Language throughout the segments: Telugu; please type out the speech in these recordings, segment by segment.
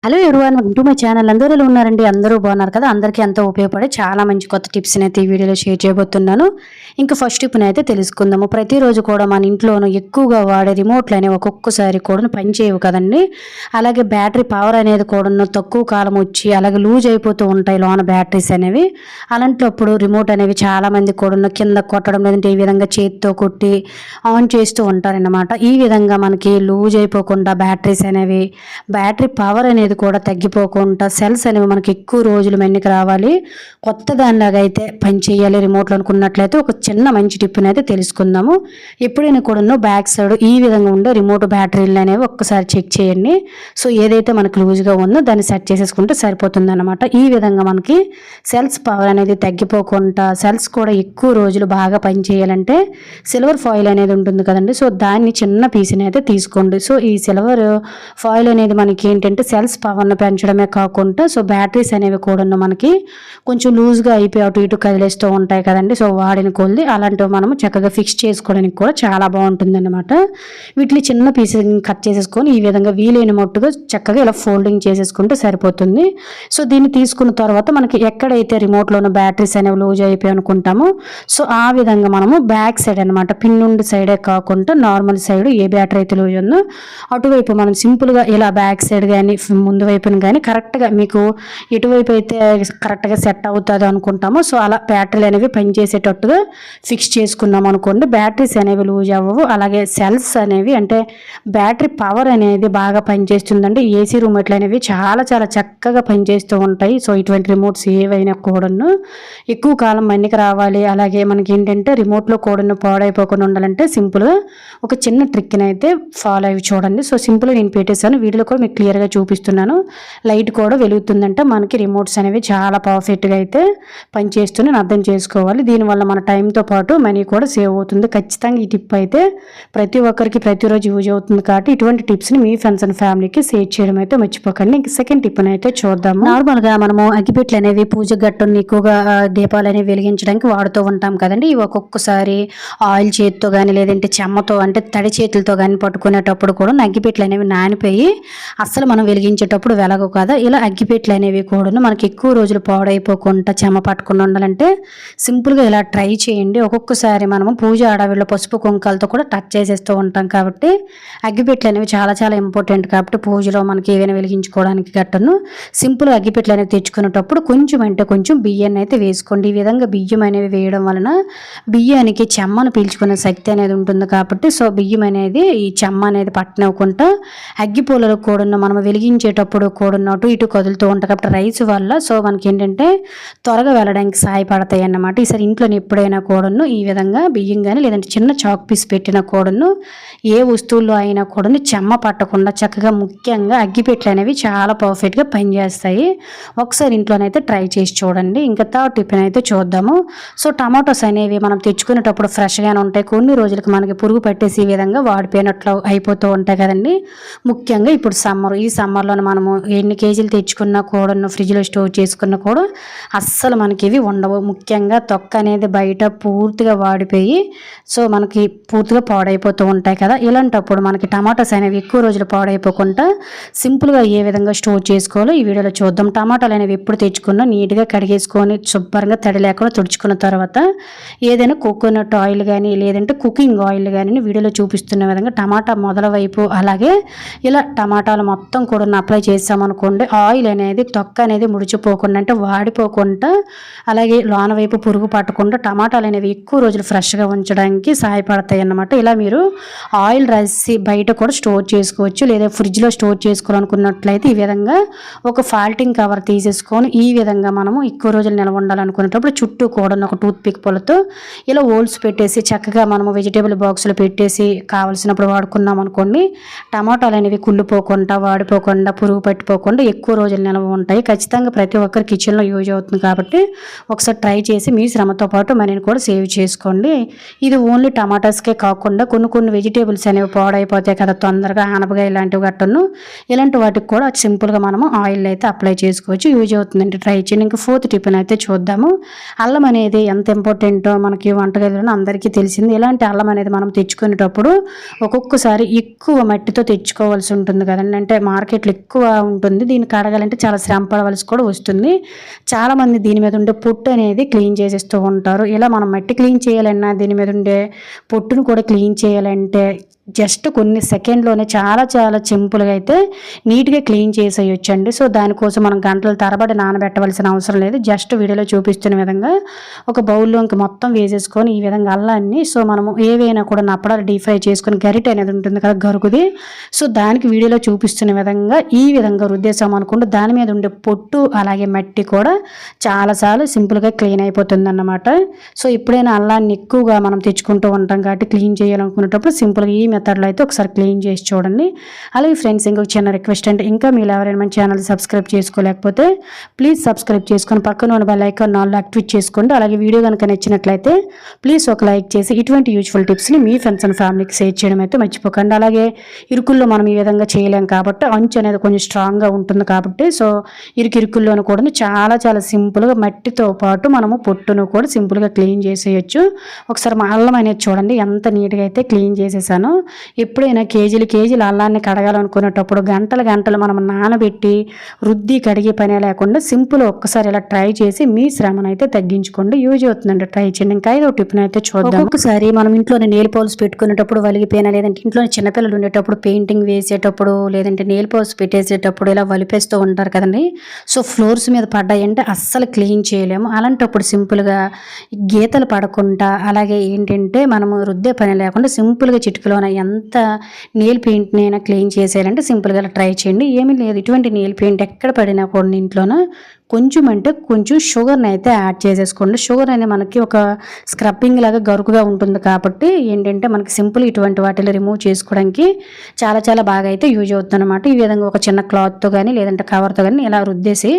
Hello everyone, welcome to my channel. అందరూ ఎలా ఉన్నారండి? అందరూ బాగున్నారు కదా? అందరికీ ఎంతో ఉపయోగపడే చాలా మంచి కొత్త టిప్స్ని అయితే ఈ వీడియోలో షేర్ చేయబోతున్నాను. ఇంకా ఫస్ట్ టిప్ని అయితే తెలుసుకుందాము. ప్రతిరోజు కూడా మన ఇంట్లోనూ ఎక్కువగా వాడే రిమోట్లు అనేవి ఒక్కొక్కసారి కూడా పనిచేయవు కదండి. అలాగే బ్యాటరీ పవర్ అనేది కూడా తక్కువ కాలం వచ్చి అలాగే లూజ్ అయిపోతూ ఉంటాయి లోన బ్యాటరీస్ అనేవి. అలాంటప్పుడు రిమోట్ అనేవి చాలా మంది కూడా కింద కొట్టడం లేదంటే ఈ విధంగా చేతితో కొట్టి ఆన్ చేస్తూ ఉంటారన్నమాట. ఈ విధంగా మనకి లూజ్ అయిపోకుండా బ్యాటరీస్ అనేవి, బ్యాటరీ పవర్ అనేది కూడా తగ్గిపోకుండా, సెల్స్ అనేవి మనకి ఎక్కువ రోజులు మెన్నికి రావాలి, కొత్త దానిలాగా అయితే పని చేయాలి రిమోట్లో అనుకున్నట్లయితే ఒక చిన్న మంచి టిప్ని అయితే తెలుసుకుందాము. ఎప్పుడైనా కూడా బ్యాక్ సైడ్ ఈ విధంగా ఉండే రిమోట్ బ్యాటరీలు అనేవి ఒక్కసారి చెక్ చేయండి. సో ఏదైతే మనకు లూజ్గా ఉందో దాన్ని సెట్ చేసేసుకుంటే సరిపోతుంది అనమాట. ఈ విధంగా మనకి సెల్స్ పవర్ అనేది తగ్గిపోకుండా, సెల్స్ కూడా ఎక్కువ రోజులు బాగా పని చేయాలంటే సిల్వర్ ఫాయిల్ అనేది ఉంటుంది కదండి. సో దాన్ని చిన్న పీస్ని అయితే తీసుకోండి. సో ఈ సిల్వర్ ఫాయిల్ అనేది మనకి ఏంటంటే సెల్స్ పవర్ను పెంచడమే కాకుండా సో బ్యాటరీస్ అనేవి కూడా మనకి కొంచెం లూజ్గా అయిపోయి అటు ఇటు కదిలేస్తూ ఉంటాయి కదండి. సో వాడిన కొద్ది అలాంటివి మనము చక్కగా ఫిక్స్ చేసుకోవడానికి కూడా చాలా బాగుంటుంది అనమాట. వీటిని చిన్న పీస్ కట్ చేసేసుకొని ఈ విధంగా వీలైన మట్టుగా చక్కగా ఇలా ఫోల్డింగ్ చేసేసుకుంటే సరిపోతుంది. సో దీన్ని తీసుకున్న తర్వాత మనకి ఎక్కడైతే రిమోట్లోనూ బ్యాటరీస్ అనేవి లూజ్ అయిపోయి అనుకుంటామో సో ఆ విధంగా మనము బ్యాక్ సైడ్ అనమాట, పిన్ నుండి సైడే కాకుండా నార్మల్ సైడ్ ఏ బ్యాటరీ అయితే లూజ్ ఉందో అటువైపు మనం సింపుల్గా ఇలా బ్యాక్ సైడ్ కానీ ముందు వైపున కానీ కరెక్ట్గా మీకు ఎటువైపు అయితే కరెక్ట్గా సెట్ అవుతుంది అనుకుంటామో సో అలా బ్యాటరీలు అనేవి పనిచేసేటట్టుగా ఫిక్స్ చేసుకున్నాం అనుకోండి, బ్యాటరీస్ అనేవి లూజ్ అవ్వవు. అలాగే సెల్స్ అనేవి అంటే బ్యాటరీ పవర్ అనేది బాగా పనిచేస్తుందండి. ఏసీ రిమోట్లు అనేవి చాలా చాలా చక్కగా పనిచేస్తూ ఉంటాయి. సో ఇటువంటి రిమోట్స్ ఏవైనా కూడాను ఎక్కువ కాలం మన్నికి రావాలి, అలాగే మనకి ఏంటంటే రిమోట్లో కూడాను పాడైపోకుండా ఉండాలంటే సింపుల్గా ఒక చిన్న ట్రిక్ని అయితే ఫాలో అయ్యి చూడండి. సో సింపుల్గా నేను పెట్టేశాను, వీడియోలో కూడా మీకు క్లియర్గా చూపిస్తున్నాను. లైట్ కూడా వెలుగుతుందంటే మనకి రిమోట్స్ అనేవి చాలా పర్ఫెక్ట్గా అయితే పనిచేస్తూనే అర్థం చేసుకోవాలి. దీనివల్ల మన టైంతో పాటు మనీ కూడా సేవ్ అవుతుంది. ఖచ్చితంగా ఈ టిప్ అయితే ప్రతి ఒక్కరికి ప్రతిరోజు యూజ్ అవుతుంది కాబట్టి ఇటువంటి టిప్స్ని మీ ఫ్రెండ్స్ అండ్ ఫ్యామిలీకి షేర్ చేయడం అయితే మర్చిపోకండి. ఇంక సెకండ్ టిప్ని అయితే చూద్దాము. నార్మల్గా మనము అగ్గిపెట్లు అనేవి పూజ గట్టును ఎక్కువగా దీపాలు అనేవి వెలిగించడానికి వాడుతూ ఉంటాం కదండి. ఇవి ఒక్కొక్కసారి ఆయిల్ చేతితో కానీ లేదంటే చెమ్మతో అంటే తడి చేతులతో కానీ పట్టుకునేటప్పుడు కూడా అగ్గిపెట్లు అనేవి నానిపోయి అస్సలు మనం వెలిగించేటప్పుడు వెలగవు కదా. ఇలా అగ్గిపెట్లు అనేవి కూడా మనకి ఎక్కువ రోజులు పాడైపోకుండా చెమ్మ పట్టకుండా ఉండాలంటే సింపుల్గా ఇలా ట్రై చేయండి. ఒక్కొక్కసారి మనము పూజ ఆడవిలో పసుపు కుంకాలతో కూడా టచ్ చేసేస్తూ ఉంటాం కాబట్టి అగ్గిపెట్లు అనేవి చాలా చాలా ఇంపార్టెంట్ కాబట్టి పూజలో మనకి ఏవైనా వెలిగించుకోవడానికి గట్టను సింపుల్గా అగ్గిపెట్లు అనేవి తెచ్చుకునేటప్పుడు కొంచెం అంటే కొంచెం బియ్యాన్ని అయితే వేసుకోండి. ఈ విధంగా బియ్యం అనేవి వేయడం వలన బియ్యానికి చెమ్మను పీల్చుకునే శక్తి అనేది ఉంటుంది కాబట్టి సో బియ్యం అనేది ఈ చెమ్మ అనేది పట్టనివ్వకుండా అగ్గిపూలలో కూడా మనం వెలిగించేటప్పుడు కూడా అటు ఇటు కదులుతూ ఉంటాయి కాబట్టి రైస్ వల్ల సో మనకి ఏంటంటే త్వరగా వెళ్ళడానికి సహాయపడతాయి అన్నమాట. ఈసారి ఇంట్లో ఎప్పుడైనా కూడాను ఈ విధంగా బియ్యం కానీ లేదంటే చిన్న చాక్ పీస్ పెట్టినా కూడాను ఏ వస్తువుల్లో అయినా కూడాను చెమ్మ పట్టకుండా చక్కగా ముఖ్యంగా అగ్గిపెట్లు అనేవి చాలా పర్ఫెక్ట్గా పనిచేస్తాయి. ఒకసారి ఇంట్లోనైతే ట్రై చేసి చూడండి. ఇంకా థర్డ్ టిఫిన్ అయితే చూద్దాము. సో టమాటోస్ అనేవి మనం తెచ్చుకునేటప్పుడు ఫ్రెష్గానే ఉంటాయి, కొన్ని రోజులకి మనకి పురుగు పట్టేసి ఈ విధంగా వాడిపోయినట్లు అయిపోతూ ఉంటాయి కదండి. ముఖ్యంగా ఇప్పుడు ఈ సమ్మర్లో మనము ఎన్ని కేజీలు తెచ్చుకున్నా కూడా ఫ్రిడ్జ్లో స్టోర్ చేసుకున్నా కూడా అస్సలు మనకి ఇవి ఉండవు. ముఖ్యంగా తొక్క అనేది బయట పూర్తిగా వాడిపోయి సో మనకి పూర్తిగా పాడైపోతూ ఉంటాయి కదా. ఇలాంటప్పుడు మనకి టమాటాస్ అనేవి ఎక్కువ రోజులు పాడైపోకుండా సింపుల్గా ఏ విధంగా స్టోర్ చేసుకోవాలో ఈ వీడియోలో చూద్దాం. టమాటాలు అనేవి ఎప్పుడు తెచ్చుకున్నా నీట్గా కడిగేసుకొని శుభ్రంగా తడి లేకుండా తుడుచుకున్న తర్వాత ఏదైనా కోకోనట్ ఆయిల్ కానీ లేదంటే కుకింగ్ ఆయిల్ కానీ వీడియోలో చూపిస్తున్న విధంగా టమాటా మొదల వైపు అలాగే ఇలా టమాటాలు మొత్తం కూడా అప్లై చేసామనుకోండి, ఆయిల్ అనేది తొక్క అనేది ముడిచిపోకుండా అంటే వాడిపోకుండా అలాగే లోన వైపు పురుగు పట్టకుండా టమాటాలు అనేవి ఎక్కువ రోజులు ఫ్రెష్గా ఉంచడానికి సహాయపడతాయి అన్నమాట. ఇలా మీరు ఆయిల్ రాసి బయట కూడా స్టోర్ చేసుకోవచ్చు, లేదా ఫ్రిడ్జ్లో స్టోర్ చేసుకోవాలనుకున్నట్లయితే ఈ విధంగా ఒక ఫాల్టింగ్ కవర్ తీసేసుకొని ఈ విధంగా మనము ఎక్కువ రోజులు నిల్వ ఉండాలనుకునేటప్పుడు చుట్టూ కూడా ఒక టూత్ పిక్ పొలతో ఇలా హోల్స్ పెట్టేసి చక్కగా మనము వెజిటేబుల్ బాక్స్లో పెట్టేసి కావాల్సినప్పుడు వాడుకున్నాం అనుకోండి, టమాటాలు అనేవి కుళ్ళిపోకుండా వాడిపోకుండా పురుగు పట్టిపోకుండా ఎక్కువ రోజులు నిల్వ ఉంటాయి. ఖచ్చితంగా ప్రతి ఒక్కరి కిచెన్లో యూజ్ అవుతుంది కాబట్టి ఒకసారి ట్రై చేసి మీ శ్రమతో పాటు మనీని కూడా సేవ్ చేసుకోండి. ఇది ఓన్లీ టమాటాస్కే కాకుండా కొన్ని వెజిటేబుల్స్ అనేవి పాడైపోతాయి కదా తొందరగా, ఆనపకాయ ఇలాంటివి గట్టను ఇలాంటి వాటికి కూడా సింపుల్గా మనము ఆయిల్ అయితే అప్లై చేసుకోవచ్చు, యూజ్ అవుతుందంటే ట్రై చేయండి. ఇంకా ఫోర్త్ టిఫిన్ అయితే చూద్దాము. అల్లం అనేది ఎంత ఇంపార్టెంటో మనకి వంటగదిలో అందరికీ తెలిసింది. ఇలాంటి అల్లం అనేది మనం తెచ్చుకునేటప్పుడు ఒక్కొక్కసారి ఎక్కువ మట్టితో తెచ్చుకోవాల్సి ఉంటుంది కదండి. అంటే మార్కెట్లో ఎక్కువ ఎక్కువ ఉంటుంది. దీన్ని కడగాలంటే చాలా శ్రమ పడవలసి కూడా వస్తుంది. చాలామంది దీని మీద ఉండే పొట్టు అనేది క్లీన్ చేసేస్తూ ఉంటారు. ఇలా మనం మట్టి క్లీన్ చేయాలన్నా, దీని మీద ఉండే పొట్టును కూడా క్లీన్ చేయాలంటే జస్ట్ కొన్ని సెకండ్లోనే చాలా చాలా సింపుల్గా అయితే నీట్గా క్లీన్ చేసేయొచ్చండి. సో దానికోసం మనం గంటల తరబడి నానబెట్టవలసిన అవసరం లేదు. జస్ట్ వీడియోలో చూపిస్తున్న విధంగా ఒక బౌల్లోకి మొత్తం వేసేసుకొని ఈ విధంగా అల్లాన్ని, సో మనము ఏవైనా కూడా నప్పడాలు డీప్ ఫ్రై చేసుకొని గరిటె అనేది ఉంటుంది కదా గరుకుది, సో దానికి వీడియోలో చూపిస్తున్న విధంగా ఈ విధంగా రుద్దేశాం అనుకుంటే దాని మీద ఉండే పొట్టు అలాగే మట్టి కూడా చాలా సింపుల్గా క్లీన్ అయిపోతుంది అన్నమాట. సో ఎప్పుడైనా అల్లాన్ని ఎక్కువగా మనం తెచ్చుకుంటూ ఉంటాం కాబట్టి క్లీన్ చేయాలనుకునేటప్పుడు సింపుల్గా ఈ మెథడ్లో అయితే ఒకసారి క్లీన్ చేసి చూడండి. అలాగే ఫ్రెండ్స్, ఇంకొక చిన్న రిక్వెస్ట్ అంటే ఇంకా మీరు ఎవరైనా మన ఛానల్ సబ్స్క్రైబ్ చేసుకోలేకపోతే ప్లీజ్ సబ్స్క్రైబ్ చేసుకొని పక్కన ఉన్న బెల్ ఐకాన్ ఆల్ యాక్టివేట్ చేసుకోండి. అలాగే వీడియో కనుక నచ్చినట్లయితే ప్లీజ్ ఒక లైక్ చేసి ఇటువంటి యూజ్ఫుల్ టిప్స్ని మీ ఫ్రెండ్స్ అండ్ ఫ్యామిలీకి షేర్ చేయడం అయితే మర్చిపోకండి. అలాగే ఇరుకుల్లో మనం ఈ విధంగా చేయలేం కాబట్టి అంచు అనేది కొంచెం స్ట్రాంగ్గా ఉంటుంది కాబట్టి సో ఇరుకుల్లోనూ కూడా చాలా సింపుల్గా మట్టితో పాటు మనము పొట్టును కూడా సింపుల్గా క్లీన్ చేసేయచ్చు. ఒకసారి మా అల్లం అనేది చూడండి ఎంత నీట్గా అయితే క్లీన్ చేసేసాను. ఎప్పుడైనా కేజీలు అల్లాన్ని కడగాలనుకునేటప్పుడు గంటలు మనం నానబెట్టి రుద్ది కడిగే పనే లేకుండా సింపుల్ ఒక్కసారి ఇలా ట్రై చేసి మీ శ్రమను అయితే తగ్గించుకోండి. యూజ్ అవుతుందండి, ట్రై చేయండి. ఇంకా ఐదో టిప్ని అయితే చూద్దాం. ఒక్కసారి మనం ఇంట్లోనే నెయిల్ పాలిష్ పెట్టుకునేటప్పుడు వలిగిపోయినా, లేదంటే ఇంట్లోనే చిన్నపిల్లలు ఉండేటప్పుడు పెయింటింగ్ వేసేటప్పుడు, లేదంటే నెయిల్ పాలిష్ పెట్టేసేటప్పుడు ఇలా వలిపేస్తూ ఉంటారు కదండి. సో ఫ్లోర్స్ మీద పడ్డాయంటే అస్సలు క్లీన్ చేయలేము. అలాంటప్పుడు సింపుల్గా గీతలు పడకుండా, అలాగే ఏంటంటే మనము రుద్దే పని లేకుండా సింపుల్గా చిటికలోన ఎంత నెయిల్ పెయింట్ని అయినా క్లీన్ చేసేయాలంటే సింపుల్గా ట్రై చేయండి. ఏమీ లేదు, ఇటువంటి నెయిల్ పెయింట్ ఎక్కడ పడినా కూడా ఇంట్లోన కొంచెం షుగర్ని అయితే యాడ్ చేసేసుకోండి. షుగర్ అనేది మనకి ఒక స్క్రబ్బింగ్ లాగా గరుకుగా ఉంటుంది కాబట్టి ఏంటంటే మనకి సింపుల్ ఇటువంటి వాటిని రిమూవ్ చేసుకోవడానికి చాలా బాగా అయితే యూజ్ అవుతుంది అనమాట. ఈ విధంగా ఒక చిన్న క్లాత్తో కానీ లేదంటే కవర్తో కానీ ఇలా రుద్దేసి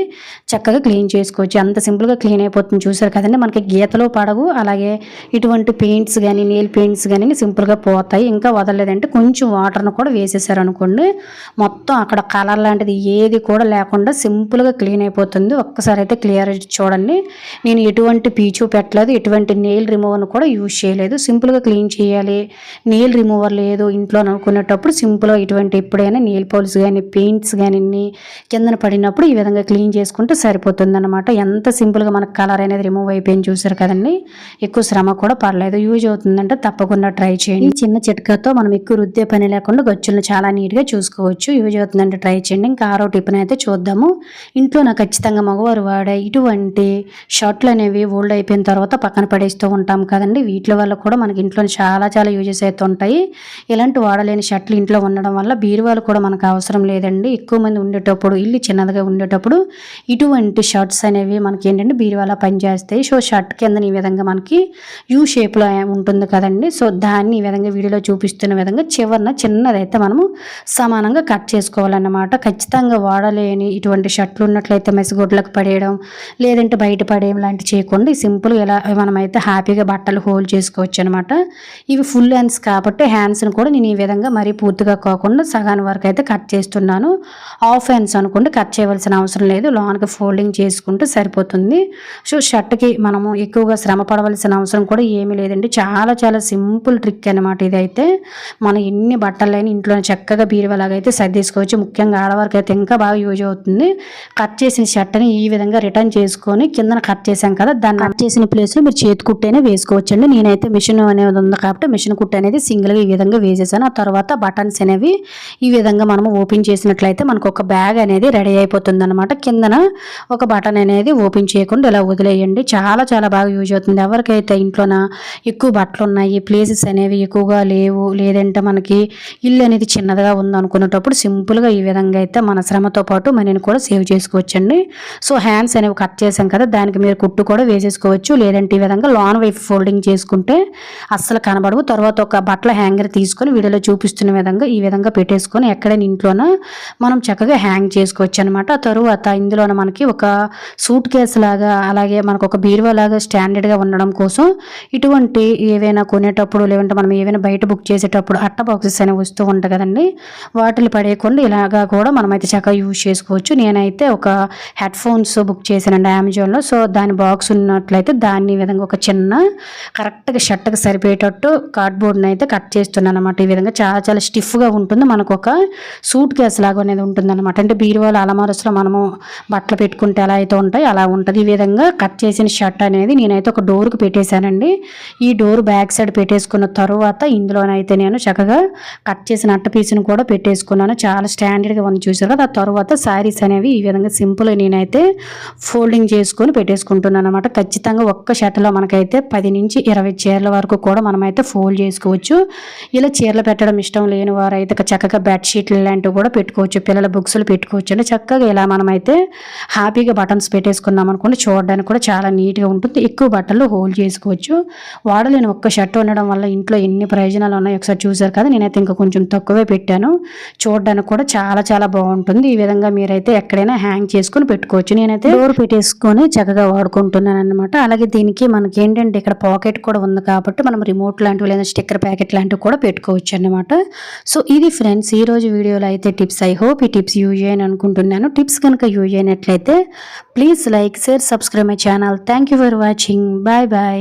చక్కగా క్లీన్ చేసుకోవచ్చు. అంత సింపుల్గా క్లీన్ అయిపోతుంది. చూసారు కదండి, మనకి గీతలో పడవు. అలాగే ఇటువంటి పెయింట్స్ కానీ నెయిల్ పెయింట్స్ కానీ సింపుల్గా పోతాయి. ఇంకా వదలలేదంటే కొంచెం వాటర్ను కూడా వేసేసారు అనుకోండి, మొత్తం అక్కడ కలర్ లాంటిది ఏది కూడా లేకుండా సింపుల్గా క్లీన్ అయిపోతుంది. ఒక్కసారి అయితే క్లియర్ చూడండి. నేను ఎటువంటి పీచు పెట్టలేదు, ఎటువంటి నెయిల్ రిమూవర్ను కూడా యూజ్ చేయలేదు. సింపుల్గా క్లీన్ చేయాలి, నెయిల్ రిమూవర్ లేదు ఇంట్లో అనుకునేటప్పుడు సింపుల్గా ఇటువంటి ఎప్పుడైనా నెయిల్ పాలిష్ కానీ పెయింట్స్ కానీ కిందన పడినప్పుడు ఈ విధంగా క్లీన్ చేసుకుంటే సరిపోతుంది అనమాట. ఎంత సింపుల్గా మనకు కలర్ అనేది రిమూవ్ అయిపోయింది. చూసారు కదండి, ఎక్కువ శ్రమ కూడా పర్లేదు. యూజ్ అవుతుందంటే తప్పకుండా ట్రై చేయండి. చిన్న చిట్కాతో మనం ఎక్కువ రుద్దే పని లేకుండా గచ్చులను చాలా నీట్గా చూసుకోవచ్చు. యూజ్ అవుతుందంటే ట్రై చేయండి. ఇంకా ఆరో టిప్ని అయితే చూద్దాము. ఇంట్లో నాకు ఖచ్చితంగా మగవారు వాడే ఇటువంటి షర్ట్లు అనేవి ఓల్డ్ అయిపోయిన తర్వాత పక్కన పడేస్తూ ఉంటాం కదండి. వీటి వల్ల కూడా మనకి ఇంట్లో చాలా యూజెస్ అయితే ఉంటాయి. ఇలాంటి వాడలేని షర్ట్లు ఇంట్లో ఉండడం వల్ల బీరువాలు కూడా మనకు అవసరం లేదండి. ఎక్కువ మంది ఉండేటప్పుడు, ఇల్లు చిన్నదిగా ఉండేటప్పుడు ఇటువంటి షర్ట్స్ అనేవి మనకి ఏంటంటే బీరువాలా పనిచేస్తాయి. సో షర్ట్ కింద ఈ విధంగా మనకి యూ షేప్లో ఉంటుంది కదండి. సో దాన్ని ఈ విధంగా వీడియోలో చూపిస్తున్న విధంగా చివరన చిన్నదైతే మనము సమానంగా కట్ చేసుకోవాలన్నమాట. ఖచ్చితంగా వాడలేని ఇటువంటి షర్ట్లు ఉన్నట్లయితే మెసగొడ్లకు పడేయడం, లేదంటే బయట పడేయడం లాంటివి చేయకుండా సింపుల్గా ఇలా మనమైతే హ్యాపీగా బట్టలు హోల్డ్ చేసుకోవచ్చు అనమాట. ఇవి ఫుల్ హ్యాండ్స్ కాబట్టి హ్యాండ్స్ని కూడా నేను ఈ విధంగా మరీ పూర్తిగా కాకుండా సగాని వరకు అయితే కట్ చేస్తున్నాను. హాఫ్ హ్యాండ్స్ అనుకుంటే కట్ చేయవలసిన అవసరం లేదు, లోనికి ఫోల్డింగ్ చేసుకుంటే సరిపోతుంది. సో షర్ట్కి మనము ఎక్కువగా శ్రమ పడవలసిన అవసరం కూడా ఏమీ లేదండి. చాలా సింపుల్ ట్రిక్ అనమాట ఇదైతే. మనం ఎన్ని బట్టలైనా ఇంట్లో చక్కగా బీరువాలాగా అయితే సర్దేసుకోవచ్చు. ముఖ్యంగా ఆడవారికి అయితే ఇంకా బాగా యూజ్ అవుతుంది. కట్ చేసిన షర్ట్ని ఈ విధంగా రిటర్న్ చేసుకొని కిందన కట్ చేసాం కదా, దాన్ని కట్ చేసిన ప్లేస్లో మీరు చేతి కుట్టైనా వేసుకోవచ్చండి. నేనైతే మిషన్ అనేది ఉంది కాబట్టి మిషన్ కుట్టు అనేది సింగిల్గా ఈ విధంగా వేసేసాను. ఆ తర్వాత బటన్స్ అనేవి ఈ విధంగా మనము ఓపెన్ చేసినట్లయితే మనకు ఒక బ్యాగ్ అనేది రెడీ అయిపోతుంది అనమాట. కిందన ఒక బటన్ అనేది ఓపెన్ చేయకుండా ఇలా వదిలేయండి. చాలా బాగా యూజ్ అవుతుంది. ఎవరికైతే ఇంట్లోన ఎక్కువ బట్టలు ఉన్నాయి, ప్లేసెస్ అనేవి ఎక్కువగా లేవు, లేదంటే మనకి ఇల్లు అనేది చిన్నదిగా ఉంది అనుకునేటప్పుడు సింపుల్గా ఈ విధంగా అయితే మన శ్రమతో పాటు మనీని కూడా సేవ్ చేసుకోవచ్చండి. సో హ్యాండ్స్ అనేవి కట్ చేసాం కదా, దానికి మీరు కుట్టు కూడా వేసేసుకోవచ్చు. లేదంటే ఈ విధంగా లాన్ వైపు ఫోల్డింగ్ చేసుకుంటే అస్సలు కనబడవు. తర్వాత ఒక బట్టల హ్యాంగర్ తీసుకొని వీడియోలో చూపిస్తున్న విధంగా ఈ విధంగా పెట్టేసుకొని ఎక్కడైనా ఇంట్లోన మనం చక్కగా హ్యాంగ్ చేసుకోవచ్చు అనమాట. ఆ తరువాత ఇందులోన మనకి ఒక సూట్ కేసు లాగా, అలాగే మనకు ఒక బీరువా లాగా స్టాండర్డ్గా ఉండడం కోసం ఇటువంటి ఏవైనా కొనేటప్పుడు, లేదంటే మనం ఏవైనా బయట బుక్ చేసేటప్పుడు అట్ట బాక్సెస్ అనేవి వస్తూ ఉంటాయి కదండి, వాటిని పడేయకుండా ఇలాగా కూడా మనమైతే చక్కగా యూజ్ చేసుకోవచ్చు. నేనైతే ఒక హెడ్ ఫోన్స్ బుక్ చేశానండి అమెజాన్లో. సో దాని బాక్స్ ఉన్నట్లయితే దాన్ని ఈ విధంగా ఒక చిన్న కరెక్ట్గా షర్ట్కి సరిపోయేటట్టు కార్డ్బోర్డ్ని అయితే కట్ చేస్తున్నాను అనమాట. ఈ విధంగా చాలా చాలా స్టిఫ్గా ఉంటుంది. మనకు ఒక సూట్ కేస్ లాగా అనేది ఉంటుంది అనమాట. అంటే బీరువాలో అలమారస్లో మనము బట్టలు పెట్టుకుంటే ఎలా అయితే ఉంటాయి అలా ఉంటుంది. ఈ విధంగా కట్ చేసిన షర్ట్ అనేది నేనైతే ఒక డోర్కి పెట్టేశానండి. ఈ డోర్ బ్యాక్ సైడ్ పెట్టేసుకున్న తర్వాత ఇందులోనైతే నేను చక్కగా కట్ చేసిన అట్ట పీసును కూడా పెట్టేసుకున్నాను. చాలా స్టాండర్డ్గా ఉంది చూసారు కదా. ఆ తర్వాత శారీస్ అనేవి ఈ విధంగా సింపుల్గా నేనైతే ఫోల్డింగ్ చేసుకొని పెట్టేసుకుంటున్నాను అనమాట. ఖచ్చితంగా ఒక్క షర్ట్లో మనకైతే 10 నుంచి 20 చీరల వరకు కూడా మనమైతే ఫోల్డ్ చేసుకోవచ్చు. ఇలా చీరలు పెట్టడం ఇష్టం లేని వారు అయితే చక్కగా బెడ్షీట్లు లాంటివి కూడా పెట్టుకోవచ్చు, పిల్లల బుక్స్లు పెట్టుకోవచ్చు అండి. చక్కగా ఇలా మనమైతే హ్యాపీగా బటన్స్ పెట్టేసుకున్నాం అనుకోండి, చూడడానికి కూడా చాలా నీట్గా ఉంటుంది. ఎక్కువ బట్టలు హోల్డ్ చేసుకోవచ్చు. వాడలేని ఒక్క షర్ట్ ఉండడం వల్ల ఇంట్లో ఎన్ని ప్రయోజనాలు ఉన్నాయో ఒకసారి చూసారు కదా. నేనైతే ఇంకా కొంచెం తక్కువే పెట్టాను. చూడడానికి కూడా చాలా చాలా బాగుంటుంది. ఈ విధంగా మీరైతే ఎక్కడైనా హ్యాంగ్ చేసుకొని పెట్టుకోవచ్చు. నేనైతే డోర్ పెట్టేసుకొని చక్కగా వాడుకుంటున్నాను అనమాట. అలాగే దీనికి మనకి ఏంటంటే ఇక్కడ పాకెట్ కూడా ఉంది కాబట్టి మనం రిమోట్ లాంటివి లేదా స్టిక్కర్ ప్యాకెట్ లాంటివి కూడా పెట్టుకోవచ్చు అన్నమాట. సో ఇది ఫ్రెండ్స్ ఈ రోజు వీడియోలో అయితే టిప్స్. ఐ హోప్ ఈ టిప్స్ యూజ్ అయ్యని అనుకుంటున్నాను. టిప్స్ కనుక యూజ్ అయినట్లయితే please like, share, subscribe my channel. Thank you for watching. Bye bye.